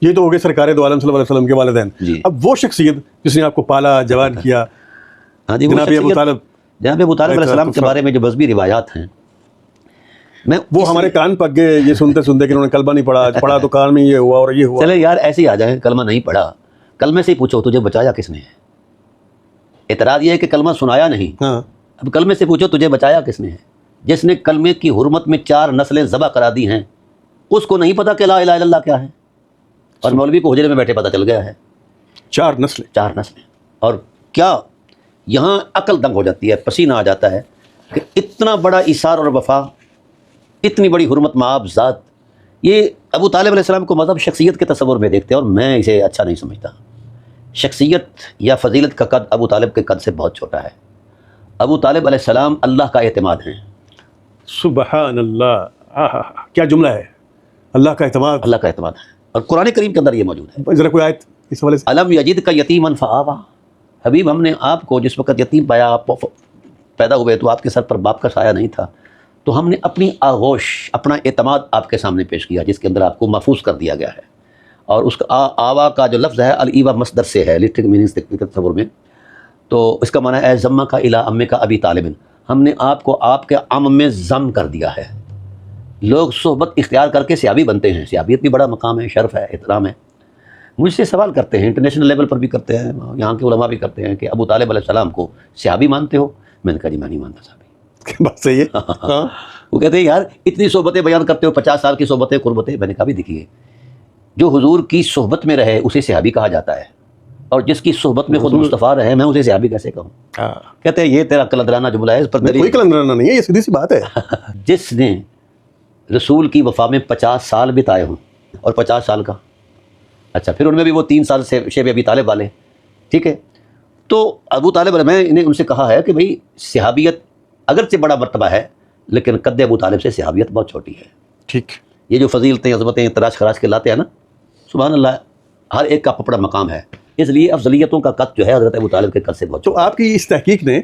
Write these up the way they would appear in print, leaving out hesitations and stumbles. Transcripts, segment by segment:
یہ تو ہو گئے سرکار دو عالم صلی اللہ علیہ وسلم کے والدین. اب وہ شخصیت جس نے آپ کو پالا جوان کیا, جناب ابو طالب علیہ السلام کے بارے میں جو مذہبی روایات ہیں, وہ ہمارے کان پک گئے یہ سنتے سنتے کہ انہوں نے کلمہ نہیں پڑھا, پڑھا تو کان میں یہ ہوا اور یہ ہوا. چلے یار ایسے ہی آ جائیں, کلمہ نہیں پڑھا, کلمے سے ہی پوچھو تجھے بچایا کس نے ہے. اعتراض یہ ہے کہ کلمہ سنایا نہیں, اب کلمے سے پوچھو تجھے بچایا کس نے ہے. جس نے کلمے کی حرمت میں 4 نسلیں ذبح کرا دی ہیں, اس کو نہیں پتا کہ لا الہ الا اللہ کیا ہے, اور مولوی کو حجرے میں بیٹھے پتہ چل گیا ہے. 4 نسلیں. اور کیا یہاں عقل دنگ ہو جاتی ہے, پسینہ آ جاتا ہے کہ اتنا بڑا ایثار اور وفا, اتنی بڑی حرمت مآب ذات. یہ ابو طالب علیہ السلام کو مذہب شخصیت کے تصور میں دیکھتے ہیں, اور میں اسے اچھا نہیں سمجھتا. شخصیت یا فضیلت کا قد ابو طالب کے قد سے بہت چھوٹا ہے. ابو طالب علیہ السلام اللہ کا اعتماد ہیں. سبحان اللہ, کیا جملہ ہے, اللہ کا اعتماد. اللہ کا اعتماد ہے, اور قرآن کریم کے اندر یہ موجود ہے. ذرا کوئی آیت اس حوالے سے. الم یجد کا یتیما فآویٰ, حبیب ہم نے آپ کو جس وقت یتیم پایا, آپ پیدا ہوئے تو آپ کے سر پر باپ کا سایہ نہیں تھا, تو ہم نے اپنی آغوش, اپنا اعتماد آپ کے سامنے پیش کیا, جس کے اندر آپ کو محفوظ کر دیا گیا ہے. اور اس کا آوا کا جو لفظ ہے الایوا مصدر سے ہے, لٹرل میننگز کے تصور میں, تو اس کا معنی ہے ضم کا الی ام کا ابی طالب, ہم نے آپ کو آپ کے ام میں ضم کر دیا ہے. لوگ صحبت اختیار کر کے صحابی بنتے ہیں, صحابیت بھی بڑا مقام ہے, شرف ہے, احترام ہے. مجھ سے سوال کرتے ہیں, انٹرنیشنل لیول پر بھی کرتے ہیں, یہاں کے علماء بھی کرتے ہیں کہ ابو طالب علیہ السلام کو صحابی مانتے ہو؟ میں نے کہا جی میں نہیں مانتا صحابی. بات صحیح ہے. وہ کہتے ہیں یار اتنی صحبتیں بیان کرتے ہو, 50 سال کی صحبتیں, قربتیں. میں نے کہا بھی دیکھیے, جو حضور کی صحبت میں رہے اسے صحابی کہا جاتا ہے, اور جس کی صحبت میں خود مصطفیٰ رہے میں اسے صحابی کیسے کہوں. کہتے ہیں یہ تیرا قلندرانہ جملہ ہے, اس پر کوئی قلندرانہ نہیں ہے, یہ سیدھی سی بات ہے. جس نے رسول کی وفا میں 50 سال بتائے ہوں, اور 50 سال کا, اچھا پھر ان میں بھی وہ 3 سال سے شیب ابی طالب والے, ٹھیک ہے, تو ابو طالب میں نے ان سے کہا ہے کہ بھئی صحابیت اگرچہ بڑا مرتبہ ہے, لیکن قد ابو طالب سے صحابیت بہت چھوٹی ہے. ٹھیک, یہ جو فضیلتیں عظمتیں تراش خراش کے لاتے ہیں نا, سبحان اللہ, ہر ایک کا اپنا مقام ہے. اس لیے افضلیتوں کا قد جو ہے حضرت ابو طالب کے قد سے بہت. تو آپ کی اس تحقیق نے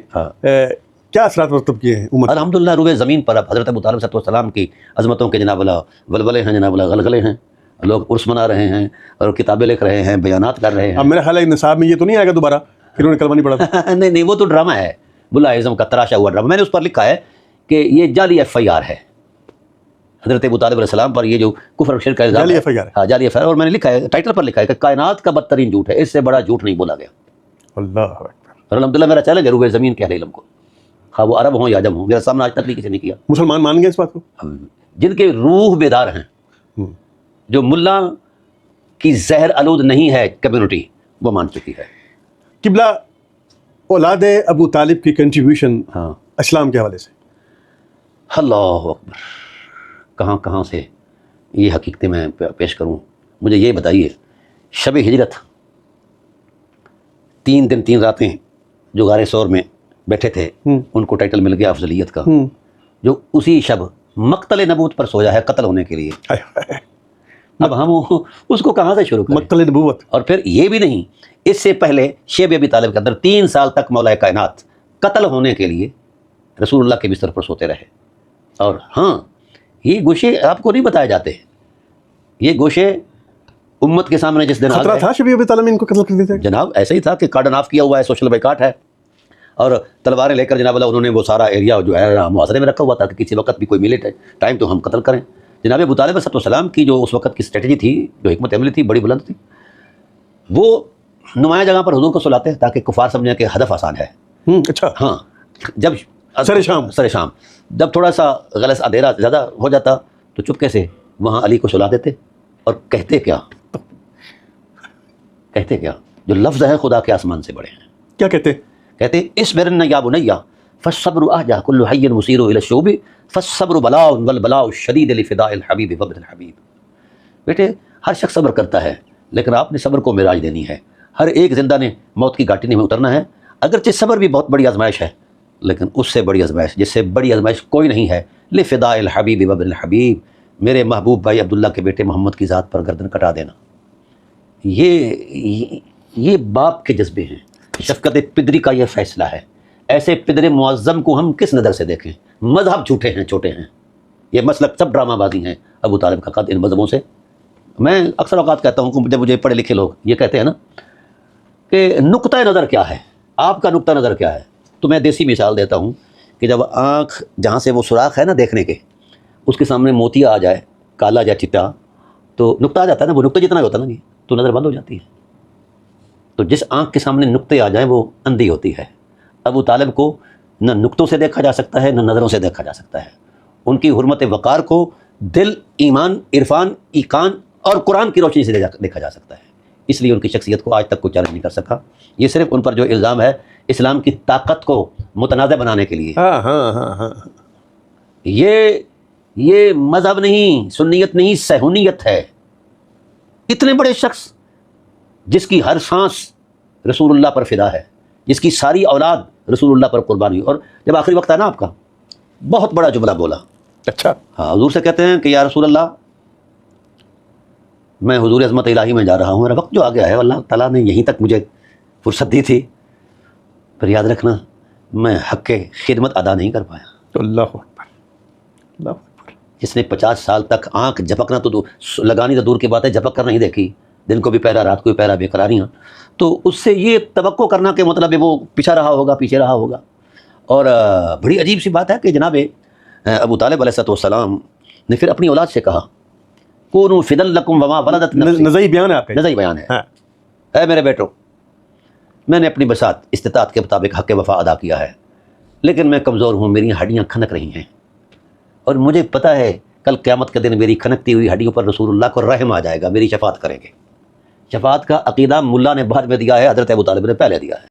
کیا اثرات مرتب کیے ہیں امت؟ الحمدللہ روئے زمین پر اب حضرت ابو طالب صلی اللہ علیہ وسلم کی عظمتوں کے جناب اللہ ولولے ہیں, جناب اللہ غلغلے ہیں, لوگ عرس منا رہے ہیں اور کتابیں لکھ رہے ہیں, بیانات کر رہے ہیں. اب میرا خیال ہے نصاب میں یہ تو نہیں آئے گا دوبارہ کہ انہوں نے کلمہ نہیں پڑھا؟ نہیں, وہ تو ڈرامہ ہے, ملا اعظم کا تراشا ہوا ڈرامہ. میں نے اس پر لکھا ہے کہ یہ جعلی FIR ہے حضرت ابو طالب علیہ السلام پر, یہ جو کفر و شرک کا الزام ہے, جعلی FIR. اور میں نے لکھا ہے, ٹائٹل پر لکھا ہے کہ کائنات کا بدترین جھوٹ ہے, اس سے بڑا جھوٹ نہیں بولا گیا. اللہ اکبر. اور الحمدللہ میرا چیلنج ہے روئے زمین کے اہل علم کو, خواہ وہ عرب ہوں یا عجم ہوں, میرا سامنا آج تک نہیں کسی نے کیا. مسلمان مان گئے اس بات کو؟ جن کے روح بیدار ہیں, جو ملا کی زہر آلود نہیں ہے کمیونٹی, وہ مان چکی ہے. قبلہ اولاد ابو طالب کی کنٹریبیوشن اسلام کے حوالے سے. اللہ اکبر, کہاں کہاں سے یہ حقیقتیں میں پیش کروں. مجھے یہ بتائیے, شب ہجرت 3 دن 3 راتیں جو غار ثور میں بیٹھے تھے, ان کو ٹائٹل مل گیا افضلیت کا, جو اسی شب مقتل نبوت پر سویا ہے قتل ہونے کے لیے. اب ہم اس کو کہاں سے شروع کریں؟ مقتل نبوت. اور پھر یہ بھی نہیں, اس سے پہلے شیب ابی طالب کے اندر 3 سال تک مولا کائنات قتل ہونے کے لیے رسول اللہ کے بستر پر سوتے رہے. اور ہاں, یہ گوشے آپ کو نہیں بتائے جاتے, یہ گوشے امت کے سامنے جس دن خطرہ تھا شبی ابی طالب ان کو قتل کر دیتے. جناب ایسا ہی تھا کہ کارڈن آف کیا ہوا ہے, سوشل بائیکاٹ ہے, اور تلواریں لے کر جناب اللہ انہوں نے وہ سارا ایریا جو ہے محاصرے میں رکھا ہوا تھا کہ کسی وقت بھی کوئی ملے ٹائم تو ہم قتل کریں. جناب ابو طالب صلی اللہ علیہ وسلم کی جو اس وقت کی اسٹریٹجی تھی, جو حکمت عملی تھی, بڑی بلند تھی. وہ نمایاں جگہ پر حضور کو سلاتے ہیں تاکہ کفار سمجھیں کہ ہدف آسان ہے. اچھا, ہاں, جب سر شام جب تھوڑا سا غلط اندھیرا زیادہ ہو جاتا تو چپکے سے وہاں علی کو سلا دیتے, اور کہتے کیا, جو لفظ ہے خدا کے آسمان سے بڑے ہیں. کیا کہتے اصبرن یا بنیا فالصبر احجا کل حی مسیر الی الشوب فالصبر بلاء والبلاء الشدید لفداء الحبیب وابن الحبیب. بیٹے ہر شخص صبر کرتا ہے, لیکن آپ نے صبر کو معراج دینی ہے. ہر ایک زندہ نے موت کی گھاٹی میں اترنا ہے. اگرچہ صبر بھی بہت بڑی آزمائش ہے, لیکن اس سے بڑی آزمائش, جس سے بڑی آزمائش کوئی نہیں ہے, لفداء الحبیب وابن الحبیب, میرے محبوب بھائی عبداللہ کے بیٹے محمد کی ذات پر گردن کٹا دینا. یہ باپ کے جذبے ہیں, شفقت پدری کا یہ فیصلہ ہے. ایسے پدر معظم کو ہم کس نظر سے دیکھیں؟ مذہب جھوٹے ہیں, چھوٹے ہیں, یہ مسلک سب ڈرامہ بازی ہیں. ابو طالب کا قد ان مذہبوں سے میں اکثر اوقات کہتا ہوں کہ جب مجھے پڑھے لکھے لوگ یہ کہتے ہیں نا کہ نقطہ نظر کیا ہے، آپ کا نقطہ نظر کیا ہے، تو میں دیسی مثال دیتا ہوں کہ جب آنکھ جہاں سے وہ سوراخ ہے نا دیکھنے کے، اس کے سامنے موتیا آ جائے، کالا یا چٹا، تو نقطہ آ جاتا ہے نا، وہ نقطہ جتنا ہی ہوتا ہے نا تو نظر بند ہو جاتی ہے۔ تو جس آنکھ کے سامنے نقطے آ جائیں وہ اندھی ہوتی ہے۔ ابو طالب کو نہ نقطوں سے دیکھا جا سکتا ہے نہ نظروں سے دیکھا جا سکتا ہے، ان کی حرمت وقار کو دل، ایمان، عرفان، ایقان اور قرآن کی روشنی سے دیکھا جا سکتا ہے، اس لیے ان کی شخصیت کو آج تک کوئی چیلنج نہیں کر سکا۔ یہ صرف ان پر جو الزام ہے اسلام کی طاقت کو متنازع بنانے کے لیے، ہاں ہاں ہاں ہاں، یہ مذہب نہیں، سنیت نہیں، صہیونیت ہے۔ اتنے بڑے شخص جس کی ہر سانس رسول اللہ پر فدا ہے، جس کی ساری اولاد رسول اللہ پر قربان ہوئی، اور جب آخری وقت ہے نا آپ کا، بہت بڑا جملہ بولا۔ اچھا، ہاں، حضور سے کہتے ہیں کہ یا رسول اللہ میں حضور عظمت الہی میں جا رہا ہوں، میرا وقت جو آ گیا ہے، اللہ تعالیٰ نے یہیں تک مجھے فرصت دی تھی، پر یاد رکھنا میں حق کے خدمت ادا نہیں کر پایا۔ اللہ اکبر، اللہ اکبر۔ جس نے 50 سال تک آنکھ جھپکنا تو لگانی تو دور کی بات ہے، جھپک کر نہیں دیکھی، دن کو بھی پہرا رات کو بھی پہرا، بے قراریاں، تو اس سے یہ توقع کرنا کہ مطلب وہ پیچھے رہا ہوگا۔ اور بڑی عجیب سی بات ہے کہ جناب ابو طالب علیہ السلام نے پھر اپنی اولاد سے کہا کونوا فدی لکم وما ولدت نفسی، نزئی بیان ہے آپ کا، نزئی بیان ہے، ہاں، اے میرے بیٹو، میں نے اپنی بساط استطاعت کے مطابق حق وفا ادا کیا ہے، لیکن میں کمزور ہوں، میری ہڈیاں کھنک رہی ہیں، اور مجھے پتہ ہے کل قیامت کے دن میری کھنکتی ہوئی ہڈیوں پر رسول اللہ کو رحم آ جائے گا، میری شفاعت کریں گے۔ شفاعت کا عقیدہ ملا نے بعد میں دیا ہے، حضرت ابو طالب نے پہلے دیا ہے۔